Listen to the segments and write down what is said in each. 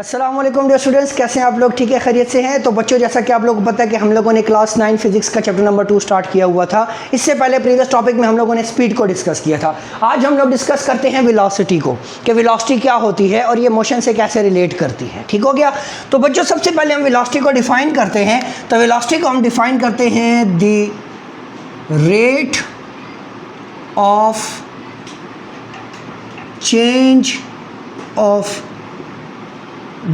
अस्सलाम वालेकुम dear students, कैसे हैं आप लोग? ठीक है, खैरियत से हैं? तो बच्चों, जैसा कि आप लोगों को पता है कि हम लोगों ने क्लास 9 फिजिक्स का चैप्टर नंबर 2 स्टार्ट किया हुआ था। इससे पहले प्रीवियस टॉपिक में हम लोगों ने स्पीड को डिस्कस किया था। आज हम लोग डिस्कस करते हैं वेलोसिटी को, कि वेलोसिटी क्या होती है और ये मोशन से कैसे रिलेट करती है। ठीक हो गया? तो बच्चों, सबसे पहले हम वेलोसिटी को डिफाइन करते हैं। तो वेलोसिटी को हम डिफाइन करते हैं the rate of change of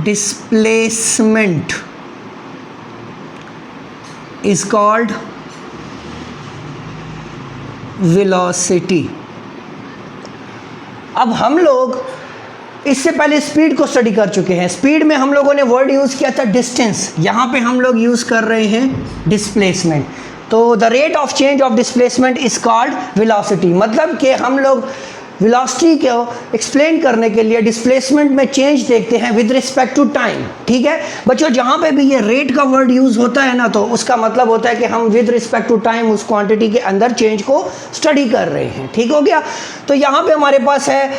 displacement is called velocity। अब हम लोग इससे पहले स्पीड को स्टडी कर चुके हैं। स्पीड में हम लोगों ने वर्ड यूज़ किया था डिस्टेंस, यहाँ पे हम लोग यूज़ कर रहे हैं डिस्प्लेसमेंट। तो the rate of change of displacement is called velocity. मतलब कि हम लोग वेलोसिटी को एक्सप्लेन करने के लिए डिस्प्लेसमेंट में चेंज देखते हैं विद रिस्पेक्ट टू टाइम। ठीक है बच्चों, जहाँ पे भी ये रेट का वर्ड यूज़ होता है ना, तो उसका मतलब होता है कि हम विद रिस्पेक्ट टू टाइम उस क्वांटिटी के अंदर चेंज को स्टडी कर रहे हैं। ठीक हो गया? तो यहाँ पे हमारे पास है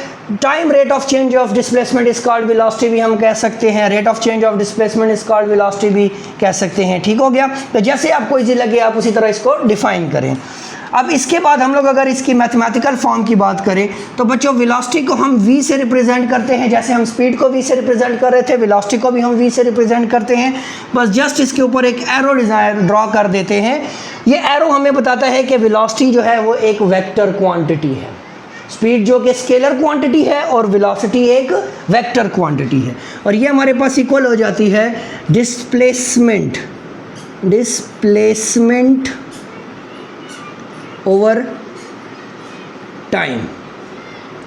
time rate of change of displacement is called velocity भी हम कह सकते हैं, rate of change of displacement is called velocity भी कह सकते हैं। ठीक हो गया? तो जैसे आपको इजी लगे आप उसी तरह इसको डिफाइन करें। अब इसके बाद हम लोग अगर इसकी मैथमेटिकल फॉर्म की बात करें तो बच्चों, वेलोसिटी को हम v से रिप्रेजेंट करते हैं। जैसे हम स्पीड को v से रिप्रेजेंट कर रहे थे, वेलोसिटी को भी हम v से रिप्रेजेंट करते हैं। बस जस्ट इसके ऊपर एक एरो ड्रॉ कर देते हैं। ये एरो हमें बताता है कि वेलोसिटी जो है वो एक वेक्टर क्वांटिटी है। स्पीड जो कि स्केलर क्वांटिटी है और वेलोसिटी एक वेक्टर क्वांटिटी है। और ये हमारे पास इक्वल हो जाती है डिस्प्लेसमेंट ओवर टाइम।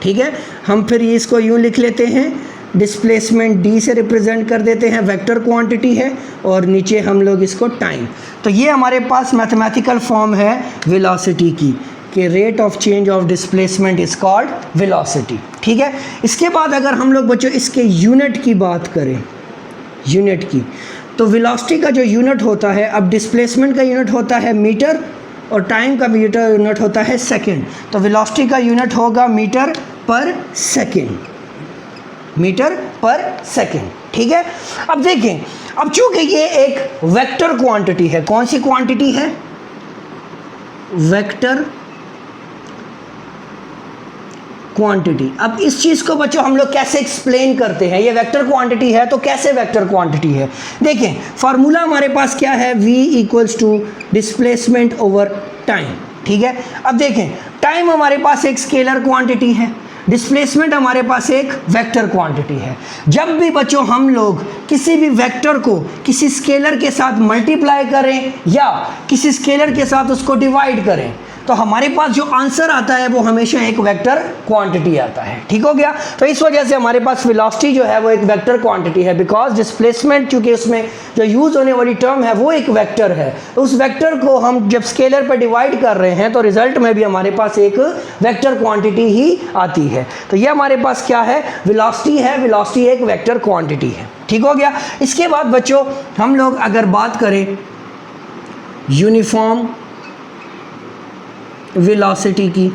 ठीक है, हम फिर इसको यूँ लिख लेते हैं, डिस्प्लेसमेंट d से रिप्रेजेंट कर देते हैं, वेक्टर क्वांटिटी है, और नीचे हम लोग इसको टाइम। तो ये हमारे पास मैथमेटिकल फॉर्म है वेलोसिटी की, कि rate of change of displacement is called velocity. ठीक है, इसके बाद अगर हम लोग बच्चों इसके यूनिट की बात करें, यूनिट की, तो वेलोसिटी का जो यूनिट होता है, अब डिस्प्लेसमेंट का यूनिट होता है मीटर और टाइम का यूनिट होता है सेकंड। तो वेलोसिटी का यूनिट होगा मीटर पर सेकंड, मीटर पर सेकंड। ठीक है, अब देखें, अब चूंकि ये एक वेक्टर क्वांटिटी है, कौन सी क्वांटिटी है? Vector quantity. अब इस चीज़ को बच्चों हम लोग कैसे एक्सप्लेन करते हैं? ये वेक्टर क्वांटिटी है तो कैसे वेक्टर क्वांटिटी है? देखें, फार्मूला हमारे पास क्या है, v equals to displacement over time. ठीक है, अब देखें, टाइम हमारे पास एक स्केलर क्वांटिटी है, डिस्प्लेसमेंट हमारे पास एक वेक्टर क्वांटिटी है। जब भी बच्चों हम लोग किसी भी वेक्टर को किसी स्केलर के साथ मल्टीप्लाई करें या किसी स्केलर के साथ उसको डिवाइड करें, तो हमारे पास जो आंसर आता है वो हमेशा एक वेक्टर क्वांटिटी आता है। ठीक हो गया? तो इस वजह से हमारे पास वेलोसिटी जो है वो एक वेक्टर क्वांटिटी है, बिकॉज डिस्प्लेसमेंट चूंकि उसमें जो यूज़ होने वाली टर्म है वो एक वेक्टर है। तो उस वेक्टर को हम जब स्केलर पर डिवाइड कर रहे हैं तो रिजल्ट में भी हमारे पास एक वेक्टर क्वांटिटी ही आती है। तो ये हमारे पास क्या है? वेलोसिटी है। वेलोसिटी एक वेक्टर क्वांटिटी है। ठीक हो गया? इसके बाद बच्चों हम लोग अगर बात करें यूनिफॉर्म वेलोसिटी की,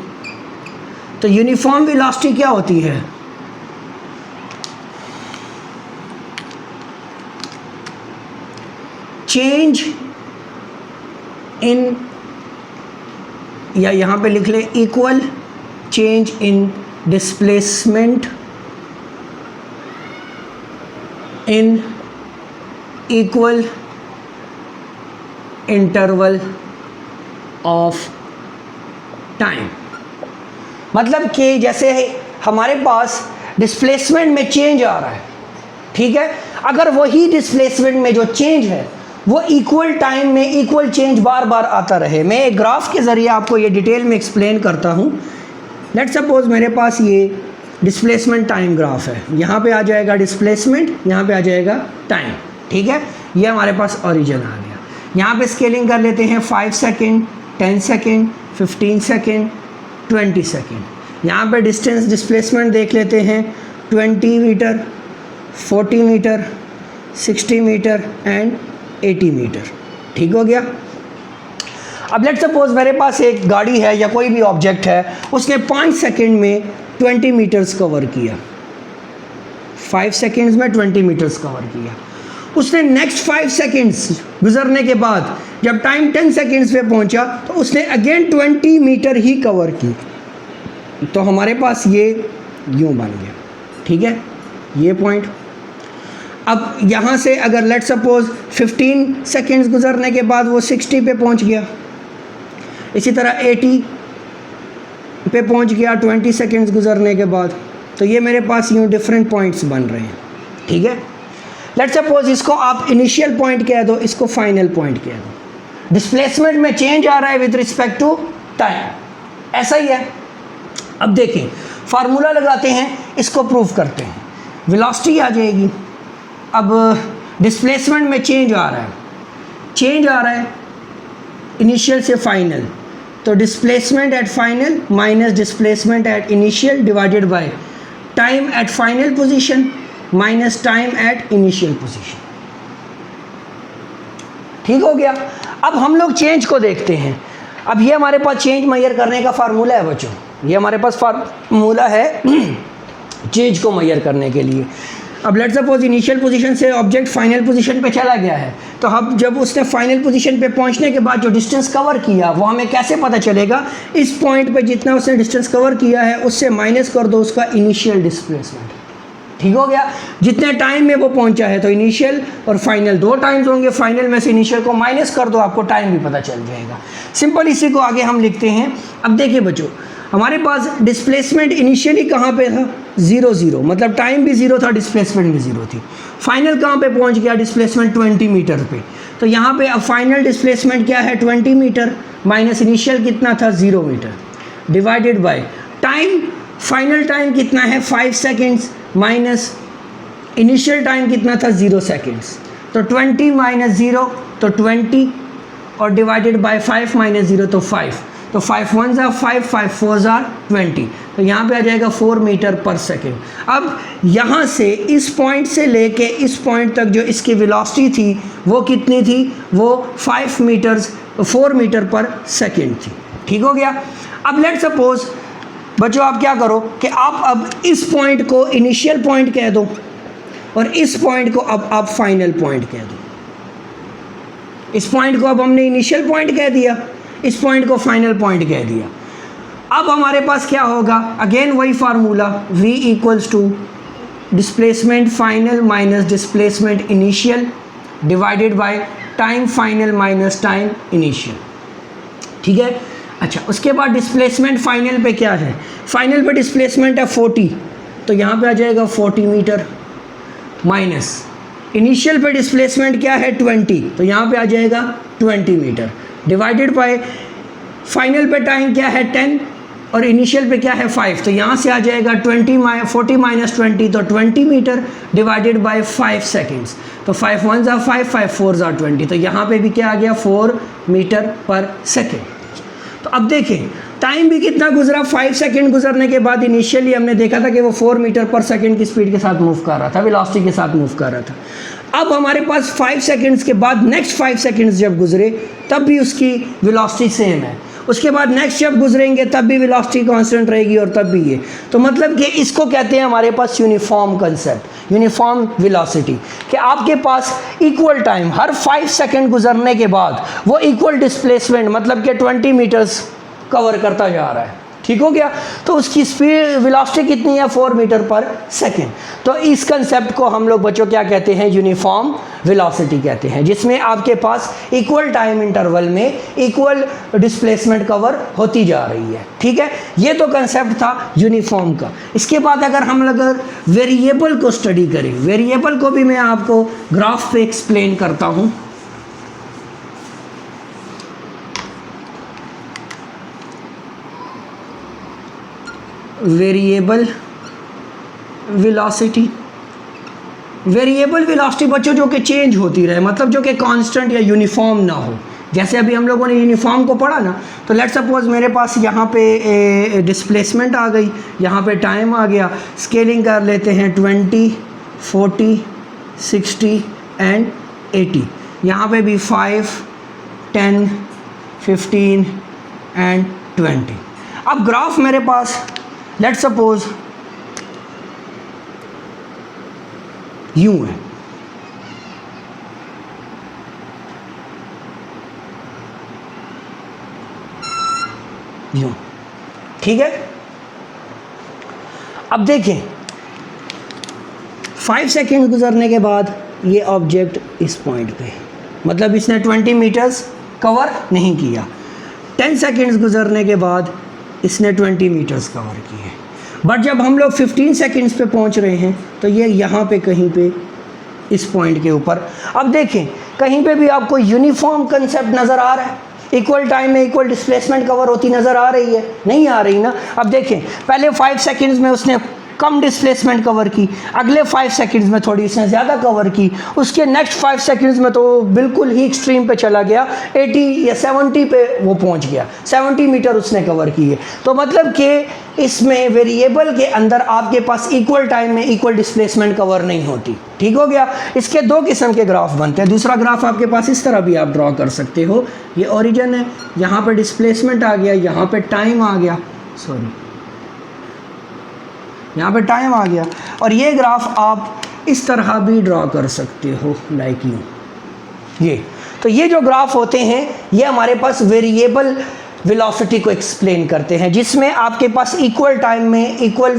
तो यूनिफॉर्म वेलोसिटी क्या होती है? चेंज इन, या यहां पे लिख ले equal change in displacement in equal interval of time. मतलब कि जैसे हमारे पास डिस्प्लेसमेंट में चेंज आ रहा है, ठीक है, अगर वही डिस्प्लेसमेंट में जो चेंज है वो इक्वल टाइम में इक्वल चेंज बार बार आता रहे। मैं एक ग्राफ के ज़रिए आपको ये डिटेल में एक्सप्लेन करता हूँ। लेट सपोज मेरे पास ये डिस्प्लेसमेंट टाइम ग्राफ है, यहाँ पे आ जाएगा डिस्प्लेसमेंट, यहाँ पे आ जाएगा टाइम। ठीक है, ये हमारे पास ओरिजिन आ गया। यहाँ पे स्केलिंग कर लेते हैं 5 सेकेंड, 10 सेकेंड, 15 सेकेंड, 20 सेकेंड। यहाँ पे डिस्टेंस डिस्प्लेसमेंट देख लेते हैं, 20 metre, 40 metre, 60 metre and 80 metre. ठीक हो गया? अब लेट सपोज मेरे पास एक गाड़ी है या कोई भी ऑब्जेक्ट है, उसने 5 सेकंड में 20 मीटर्स कवर किया, 5 सेकेंड्स में 20 मीटर्स कवर किया। उसने नेक्स्ट 5 सेकेंड्स गुजरने के बाद जब टाइम 10 सेकेंड्स पे पहुंचा तो उसने अगेन 20 मीटर ही कवर की। तो हमारे पास ये यूँ बन गया, ठीक है, ये पॉइंट। अब यहाँ से अगर लेट सपोज 15 सेकेंड्स गुजरने के बाद वो 60 पे पहुँच गया, इसी तरह 80 पे पहुँच गया 20 सेकेंड्स गुजरने के बाद, तो ये मेरे पास यूँ डिफरेंट पॉइंट्स बन रहे हैं, ठीक है। लेट सपोज इसको आप इनिशियल पॉइंट कह दो, इसको फाइनल पॉइंट कह दो। डिस्प्लेसमेंट में चेंज आ रहा है विद रिस्पेक्ट टू टाइम, ऐसा ही है। अब देखें, फार्मूला लगाते हैं, इसको प्रूव करते हैं। वेलोसिटी आ जाएगी। अब डिस्प्लेसमेंट में चेंज आ रहा है इनिशियल से फाइनल, तो displacement at final minus displacement at initial divided by time at final position minus time at initial position. ठीक हो गया। अब हम लोग चेंज को देखते हैं। अब ये हमारे पास चेंज मेजर करने का फार्मूला है बच्चों, ये हमारे पास फार्मूला है चेंज को मेजर करने के लिए। अब लेट सपोज इनिशियल पोजीशन से ऑब्जेक्ट फाइनल पोजीशन पे चला गया है, तो अब जब उसने फाइनल पोजीशन पे पहुंचने के बाद जो डिस्टेंस कवर किया वो हमें कैसे पता चलेगा? इस पॉइंट पे जितना उसने डिस्टेंस कवर किया है उससे माइनस कर दो उसका इनिशियल डिस्प्लेसमेंट। ठीक हो गया। जितने टाइम में वो पहुंचा है, तो इनिशियल और फाइनल दो टाइम्स होंगे, फाइनल में से इनिशियल को माइनस कर दो, आपको टाइम भी पता चल जाएगा। सिंपल इसी को आगे हम लिखते हैं। अब देखिए बच्चों, हमारे पास डिस्प्लेसमेंट इनिशियली कहाँ पे था? 0 0, मतलब टाइम भी 0 था, डिस्प्लेसमेंट भी 0 थी। फाइनल कहाँ पे पहुँच गया? डिस्प्लेसमेंट 20 मीटर पे। तो यहाँ पे अब फाइनल डिस्प्लेसमेंट क्या है? 20 मीटर माइनस इनिशियल कितना था? 0 metre divided by time. Final time कितना है? 5 सेकेंड्स माइनस इनिशियल टाइम कितना था? 0 सेकेंड्स। तो 20 माइनस 0 तो 20 और डिवाइडेड बाय 5 माइनस 0 तो 5। तो 5 1 ज़ा 5, 5 4 ज़ा 20। तो यहाँ पे आ जाएगा 4 मीटर पर सेकेंड। अब यहाँ से इस पॉइंट से लेके इस पॉइंट तक जो इसकी वेलोसिटी थी वो कितनी थी? वो 4 मीटर पर सेकेंड थी। ठीक हो गया। अब लेट सपोज बच्चों आप क्या करो कि आप अब इस पॉइंट को इनिशियल पॉइंट कह दो और इस पॉइंट को अब आप फाइनल पॉइंट कह दो। इस पॉइंट को अब हमने इनिशियल पॉइंट कह दिया, इस पॉइंट को फाइनल पॉइंट कह दिया। अब हमारे पास क्या होगा? अगेन वही formula, v equals to displacement final minus displacement initial divided by time final minus time initial. ठीक है। अच्छा, उसके बाद डिस्प्लेसमेंट फाइनल पे क्या है? फाइनल पे डिस्प्लेसमेंट है 40, तो यहाँ पे आ जाएगा 40 मीटर माइनस इनिशियल पे डिस्प्लेसमेंट क्या है? 20, तो यहाँ पे आ जाएगा 20 मीटर डिवाइडेड बाय फाइनल पे टाइम क्या है? 10 और इनिशियल पे क्या है? 5, तो यहाँ से आ जाएगा 40 माइनस 20 तो 20 मीटर डिवाइडेड बाय 5 सेकेंड्स। तो 5 1 ज़ा 5, 5 4 ज़ा 20, तो यहाँ पे भी क्या आ गया? 4 मीटर पर सेकेंड। तो अब देखें टाइम भी कितना गुजरा? 5 सेकेंड गुजरने के बाद इनिशियली हमने देखा था कि वो 4 मीटर पर सेकेंड की स्पीड के साथ मूव कर रहा था, वेलोसिटी के साथ मूव कर रहा था। अब हमारे पास 5 सेकेंड्स के बाद नेक्स्ट 5 सेकेंड्स जब गुजरे तब भी उसकी वेलोसिटी सेम है, उसके बाद नेक्स्ट जब गुजरेंगे तब भी वेलोसिटी कांस्टेंट रहेगी और तब भी ये। तो मतलब कि इसको कहते हैं हमारे पास यूनिफॉर्म कंसेप्ट, यूनिफॉर्म वेलोसिटी, कि आपके पास इक्वल टाइम हर 5 सेकेंड गुजरने के बाद वो इक्वल डिस्प्लेसमेंट मतलब कि 20 मीटर्स कवर करता जा रहा है। ठीक हो गया। तो उसकी स्पीड वेलोसिटी कितनी है? 4 मीटर पर सेकेंड। तो इस कंसेप्ट को हम लोग बच्चों क्या कहते हैं? यूनिफॉर्म वेलोसिटी कहते हैं, जिसमें आपके पास इक्वल टाइम इंटरवल में इक्वल डिस्प्लेसमेंट कवर होती जा रही है। ठीक है, ये तो कंसेप्ट था यूनिफॉर्म का। इसके बाद अगर हम अगर वेरिएबल को स्टडी करें, वेरिएबल को भी मैं आपको ग्राफ पे एक्सप्लेन करता हूँ। वेरिएबल वेलोसिटी, वेरिएबल वेलोसिटी बच्चों जो कि चेंज होती रहे, मतलब जो कि कांस्टेंट या यूनिफॉर्म ना हो। जैसे अभी हम लोगों ने यूनिफॉर्म को पढ़ा ना, तो लेट सपोज मेरे पास यहाँ पे डिस्प्लेसमेंट आ गई, यहाँ पे टाइम आ गया, स्केलिंग कर लेते हैं 20, 40, 60 एंड 80। यहाँ पे भी 5, 10, 15 एंड 20। अब ग्राफ मेरे पास लेट सपोज यूं है, यूं, ठीक है। अब देखें 5 सेकेंड गुजरने के बाद ये ऑब्जेक्ट इस पॉइंट पे, मतलब इसने 20 मीटर्स कवर नहीं किया। 10 सेकेंड्स गुजरने के बाद इसने 20 मीटर्स कवर किए। बट जब हम लोग 15 सेकेंड्स पे पहुंच रहे हैं तो ये यहाँ पे कहीं पे इस पॉइंट के ऊपर, अब देखें कहीं पे भी आपको यूनिफॉर्म कंसेप्ट नज़र आ रहा है, इक्वल टाइम में इक्वल डिस्प्लेसमेंट कवर होती नज़र आ रही है, नहीं आ रही ना। अब देखें पहले 5 सेकेंड्स में उसने कम डिस्प्लेसमेंट कवर की, अगले 5 सेकंड्स में थोड़ी इसने ज़्यादा कवर की, उसके नेक्स्ट 5 सेकंड्स में तो बिल्कुल ही एक्सट्रीम पे चला गया, 80 या 70 पे वो पहुंच गया, 70 मीटर उसने कवर किए। तो मतलब कि इसमें वेरिएबल के अंदर आपके पास इक्वल टाइम में इक्वल डिस्प्लेसमेंट कवर नहीं होती, ठीक हो गया। इसके दो किस्म के ग्राफ बनते हैं। दूसरा ग्राफ आपके पास इस तरह भी आप ड्रॉ कर सकते हो, ये ओरिजिन है, यहाँ पर डिस्प्लेसमेंट आ गया, यहाँ पर टाइम आ गया, सॉरी यहाँ पे टाइम आ गया, और ये ग्राफ आप इस तरह भी ड्रॉ कर सकते हो लाइक यूँ। ये तो ये जो ग्राफ होते हैं ये हमारे पास वेरिएबल वेलोसिटी को एक्सप्लेन करते हैं, जिसमें आपके पास इक्वल टाइम में इक्वल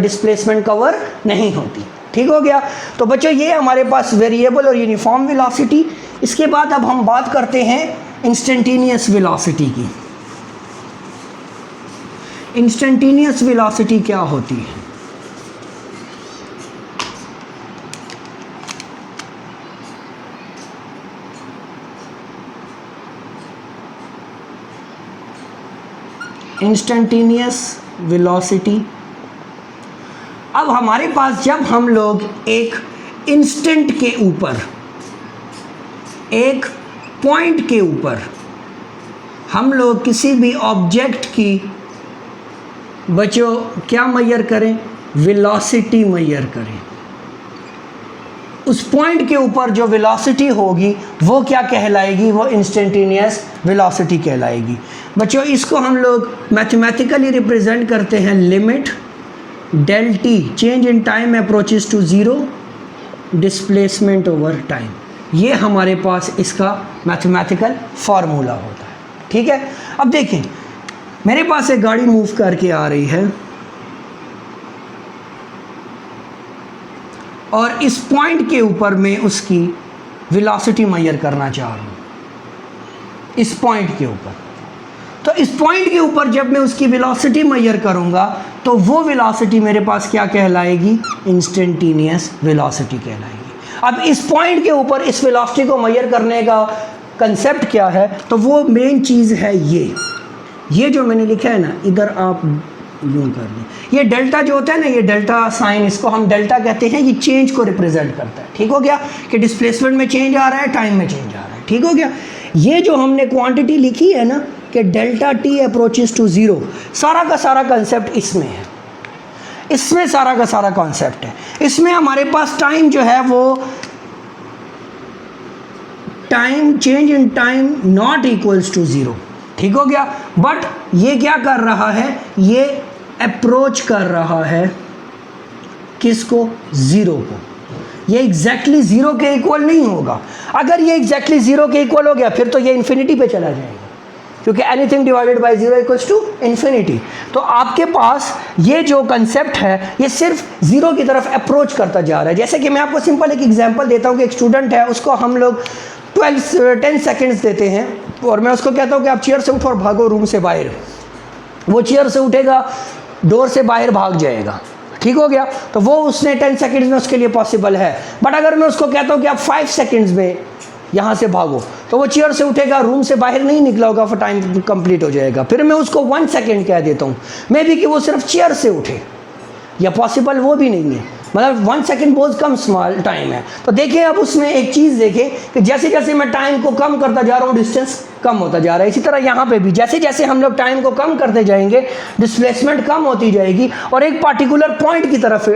डिस्प्लेसमेंट कवर नहीं होती, ठीक हो गया। तो बच्चों ये हमारे पास वेरिएबल और यूनिफॉर्म वेलोसिटी। इसके बाद अब हम बात करते हैं इंस्टेंटेनियस वेलोसिटी की। इंस्टेंटेनियस वेलोसिटी क्या होती है? इंस्टेंटेनियस वेलोसिटी, अब हमारे पास जब हम लोग एक इंस्टेंट के ऊपर, एक पॉइंट के ऊपर हम लोग किसी भी ऑब्जेक्ट की बच्चों क्या मेजर करें? वेलोसिटी मेजर करें। उस पॉइंट के ऊपर जो वेलोसिटी होगी वो क्या कहलाएगी? वो इंस्टेंटेनियस वेलोसिटी कहलाएगी। बच्चों इसको हम लोग मैथमेटिकली रिप्रेजेंट करते हैं limit del T change in time approaches to zero displacement over time. ये हमारे पास इसका मैथमेटिकल फार्मूला होता है, ठीक है। अब देखें मेरे पास एक गाड़ी मूव करके आ रही है और इस पॉइंट के ऊपर मैं उसकी वेलोसिटी मेजर करना चाह रहा हूँ, इस पॉइंट के ऊपर। तो इस पॉइंट के ऊपर जब मैं उसकी वेलोसिटी मेजर करूँगा तो वो वेलोसिटी मेरे पास क्या कहलाएगी? इंस्टेंटेनियस वेलोसिटी कहलाएगी। अब इस पॉइंट के ऊपर इस वेलोसिटी को मेजर करने का कंसेप्ट क्या है? तो वो मेन चीज़ है ये जो मैंने लिखा है ना, इधर आप यूँ कर लें, ये डेल्टा जो होता है ना, ये डेल्टा साइन, इसको हम डेल्टा कहते हैं, ये चेंज को रिप्रेजेंट करता है, ठीक हो गया। कि डिस्प्लेसमेंट में चेंज आ रहा है, टाइम में चेंज आ रहा है, ठीक हो गया। ये जो हमने क्वांटिटी लिखी है ना कि delta T approaches to zero, सारा का सारा कंसेप्ट इसमें है, इसमें सारा का सारा कॉन्सेप्ट है। इसमें हमारे पास टाइम जो है वो time change in time not equals to zero, ठीक हो गया। बट ये क्या कर रहा है? ये अप्रोच कर रहा है किसको? ज़ीरो को। ये एग्जैक्टली ज़ीरो के इक्वल नहीं होगा। अगर ये एग्जैक्टली ज़ीरो के इक्वल हो गया फिर तो ये इन्फिनिटी पे चला जाएगा, क्योंकि anything divided by zero equals to infinity. तो आपके पास ये जो कंसेप्ट है ये सिर्फ ज़ीरो की तरफ अप्रोच करता जा रहा है। जैसे कि मैं आपको सिंपल एक एग्जांपल देता हूँ कि एक स्टूडेंट है, उसको हम लोग 10 सेकेंड्स देते हैं और मैं उसको कहता हूँ कि आप चेयर से उठो और भागो रूम से बाहर। वो चेयर से उठेगा, डोर से बाहर भाग जाएगा, ठीक हो गया। तो वो उसने 10 सेकेंड्स में उसके लिए पॉसिबल है। बट अगर मैं उसको कहता हूँ कि आप 5 सेकेंड्स में यहाँ से भागो, तो वो चेयर से उठेगा, रूम से बाहर नहीं निकला होगा, फिर टाइम कंप्लीट हो जाएगा। फिर मैं उसको 1 सेकेंड कह देता हूँ, मे बी कि वो सिर्फ चेयर से उठे, या पॉसिबल वो भी नहीं है, मतलब 1 सेकेंड बहुत कम स्मॉल टाइम है। तो देखिए अब उसमें एक चीज़ देखें कि जैसे जैसे मैं टाइम को कम करता जा रहा हूँ डिस्टेंस कम होता जा रहा है। इसी तरह यहाँ पे भी जैसे जैसे हम लोग टाइम को कम करते जाएंगे डिस्प्लेसमेंट कम होती जाएगी और एक पार्टिकुलर पॉइंट की तरफ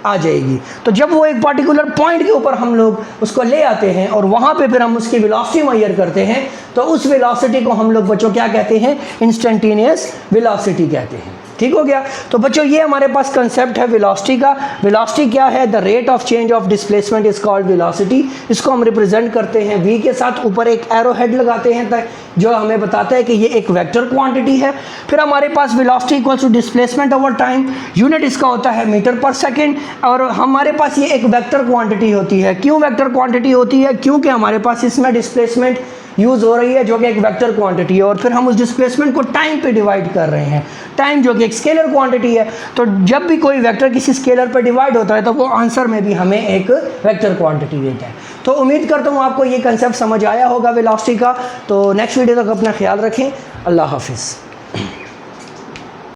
आ जाएगी। तो जब वो एक पार्टिकुलर पॉइंट के ऊपर हम लोग उसको ले आते हैं और वहाँ पे फिर हम उसकी वेलोसिटी मेजर करते हैं, तो उस वेलोसिटी को हम लोग बच्चों क्या कहते हैं? इंस्टेंटेनियस वेलोसिटी कहते हैं, ठीक हो गया। तो बच्चों ये हमारे पास कंसेप्ट है वेलोसिटी का। वेलोसिटी क्या है? The rate of change of displacement is called velocity. इसको हम रिप्रेजेंट करते हैं v के साथ, ऊपर एक एरो हेड लगाते हैं जो हमें बताता है कि ये एक वेक्टर क्वांटिटी है। फिर हमारे पास velocity equals to displacement over time, unit इसका होता है मीटर पर सेकेंड, और हमारे पास ये एक वेक्टर क्वांटिटी होती है। क्यों वेक्टर क्वांटिटी होती है? क्योंकि हमारे पास इसमें डिस्प्लेसमेंट यूज़ हो रही है जो कि एक वेक्टर क्वांटिटी है, और फिर हम उस डिस्प्लेसमेंट को टाइम पे डिवाइड कर रहे हैं। टाइम जो कि एक स्केलर क्वांटिटी है, तो जब भी कोई वेक्टर किसी स्केलर पर डिवाइड होता है तो वो आंसर में भी हमें एक वेक्टर क्वांटिटी देता है। तो उम्मीद करता हूँ आपको ये कंसेप्ट समझ आया होगा वेलोसिटी का। तो नेक्स्ट वीडियो तक अपना ख्याल रखें। अल्लाह हाफिज़।